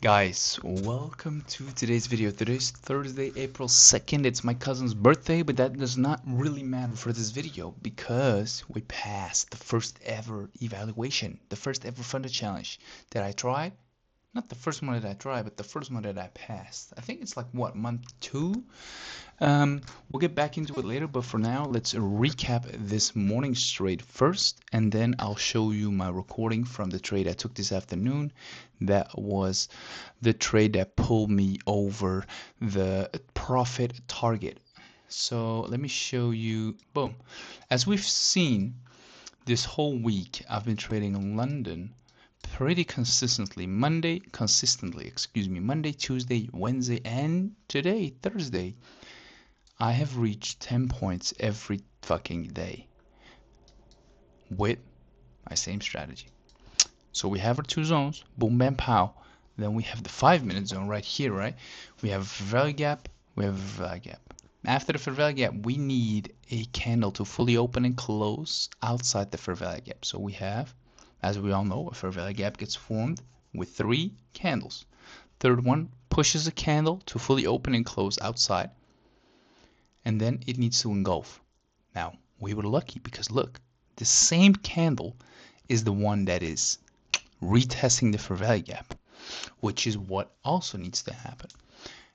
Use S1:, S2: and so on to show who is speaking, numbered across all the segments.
S1: Guys, welcome to today's video. Today's Thursday, April 2nd. It's my cousin's birthday, but that does not really matter for this video because we passed the first ever evaluation, the first ever Funder challenge that I tried. Not the first one that I tried, but the first one that I passed. I think it's like, what, month 2? We'll get back into it later, but for now, let's recap this morning's trade first, and then I'll show you my recording from the trade I took this afternoon. That was the trade that pulled me over the profit target. So let me show you, boom. As we've seen this whole week, I've been trading in London pretty consistently. Monday, Tuesday, Wednesday, and today, Thursday. I have reached 10 points every fucking day with my same strategy. So we have our two zones, boom, bam, pow. Then we have the 5-minute zone right here, right? We have a fair value gap, we have a fair value gap. After the fair value gap, we need a candle to fully open and close outside the fair value gap. So we have, as we all know, a fair value gap gets formed with 3 candles. Third one pushes a candle to fully open and close outside. And then it needs to engulf. Now, we were lucky because look, the same candle is the one that is retesting the fair value gap, which is what also needs to happen.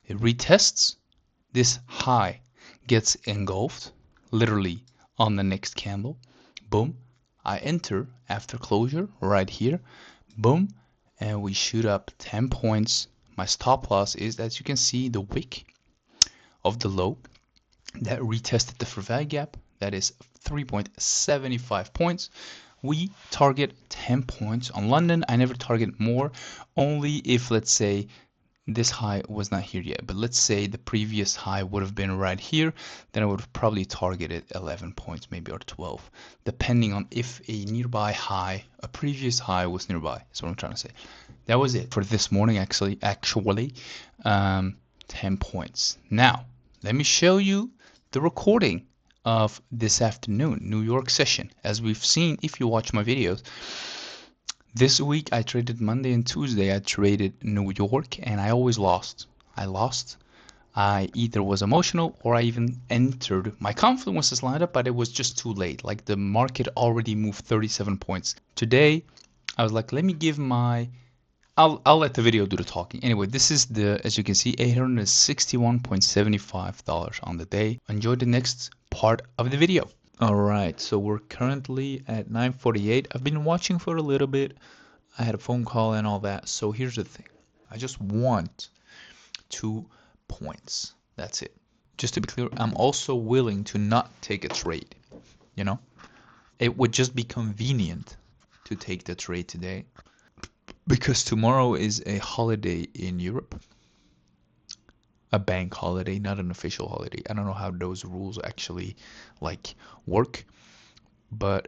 S1: It retests, this high gets engulfed, literally on the next candle. Boom, I enter after closure right here. Boom, and we shoot up 10 points. My stop loss is, as you can see, the wick of the low that retested the fair value gap. That is 3.75 points. We target 10 points on London. I never target more, only if, let's say, this high was not here yet, but let's say the previous high would have been right here, then I would have probably targeted 11 points, maybe, or 12, depending on if a nearby high, a previous high was nearby. That's what I'm trying to say. That was it for this morning, actually 10 points. Now, let me show you the recording of this afternoon, New York session. As we've seen, if you watch my videos, this week I traded Monday and Tuesday. I traded New York and I always lost. I either was emotional or I even entered. My confidence was lined up, but it was just too late. Like the market already moved 37 points. Today, I was like, let me give my I'll let the video do the talking. Anyway, this is the, as you can see, $861.75 on the day. Enjoy the next part of the video. Alright, so we're currently at 9:48. I've been watching for a little bit. I had a phone call and all that. So here's the thing. I just want 2 points. That's it. Just to be clear, I'm also willing to not take a trade. You know? It would just be convenient to take the trade today, because tomorrow is a holiday in Europe. A bank holiday, not an official holiday. I don't know how those rules actually like work, but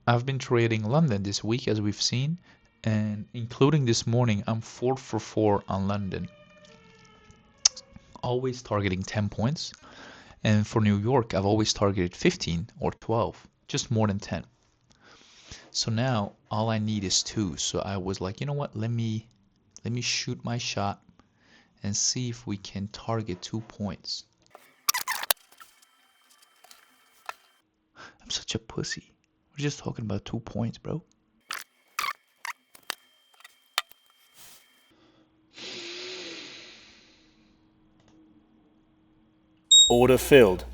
S1: I've been trading London this week, as we've seen, and including this morning, I'm 4 for 4 on London. Always targeting 10 points. And for New York, I've always targeted 15 or 12, just more than 10. So now all I need is 2. So I was like, you know what? Let me shoot my shot and see if we can target 2 points. I'm such a pussy. We're just talking about 2 points, bro.
S2: Order filled.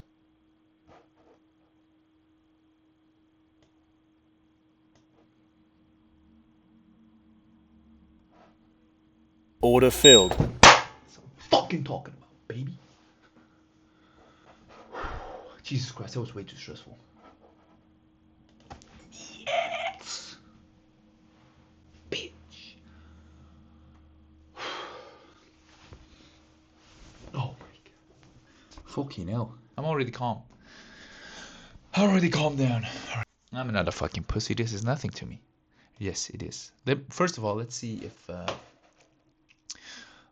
S2: Order filled.
S1: That's what I'm fucking talking about, baby. Jesus Christ, that was way too stressful. Yes! Bitch. Oh my god. Fucking hell. I'm already calm. I already calmed down. I'm not a fucking pussy. This is nothing to me. Yes, it is. First of all, let's see if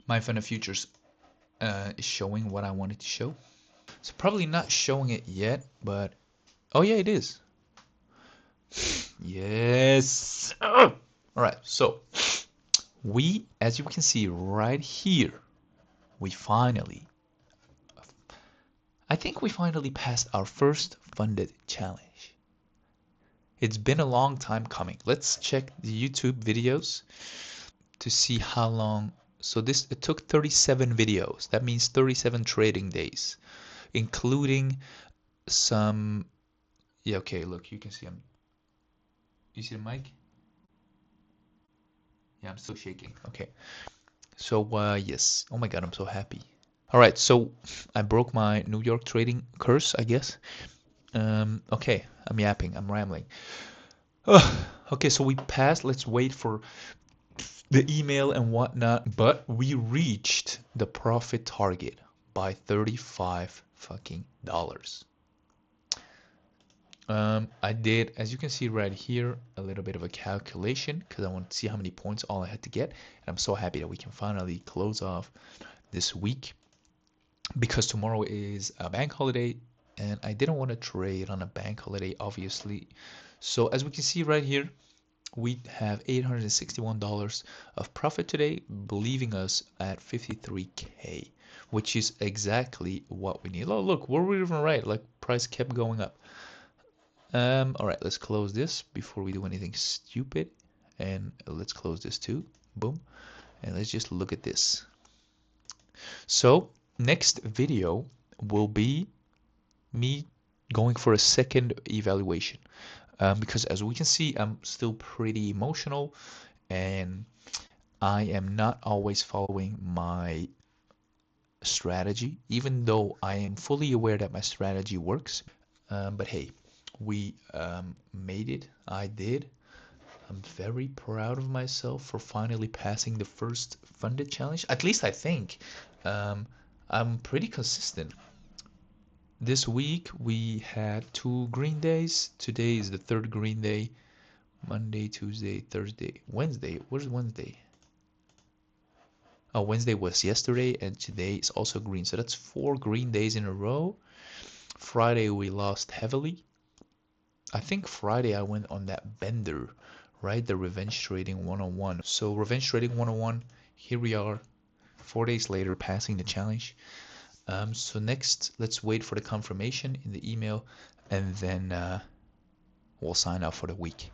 S1: my Funder Futures is showing what I wanted to show. So probably not showing it yet, but oh yeah, it is. Yes. All right, so We, as you can see right here, we finally, I think we finally passed our first funded challenge. It's been a long time coming. Let's check the YouTube videos to see how long. So this, it took 37 videos. That means 37 trading days, including some. Yeah, okay, look, you can see I'm. You see the mic? Yeah, I'm still shaking. Okay. So yes. Oh my God, I'm so happy. All right, so I broke my New York trading curse, I guess. Okay, I'm yapping, I'm rambling. Okay, so we passed. Let's wait for the email and whatnot. But we reached the profit target by 35 fucking dollars. I did, as you can see right here, a little bit of a calculation because I want to see how many points all I had to get. And I'm so happy that we can finally close off this week because tomorrow is a bank holiday and I didn't want to trade on a bank holiday, obviously. So as we can see right here, we have $861 of profit today, leaving us at 53K, which is exactly what we need. Oh, look, we're even right. Like, price kept going up. All right, let's close this before we do anything stupid. And let's close this too. Boom. And let's just look at this. So next video will be me going for a second evaluation. Because as we can see, I'm still pretty emotional and I am not always following my strategy, even though I am fully aware that my strategy works. But hey, we made it. I did. I'm very proud of myself for finally passing the first funded challenge. At least I think. I'm pretty consistent. This week we had 2 green days. Today is the 3rd green day. Monday, Tuesday, Thursday, Wednesday. Where's Wednesday? Oh, Wednesday was yesterday, and today is also green. So that's 4 green days in a row. Friday we lost heavily. I think Friday I went on that bender, right? The Revenge Trading 101. So Revenge Trading 101, here we are, 4 days later, passing the challenge. So next, let's wait for the confirmation in the email, and then we'll sign up for the week.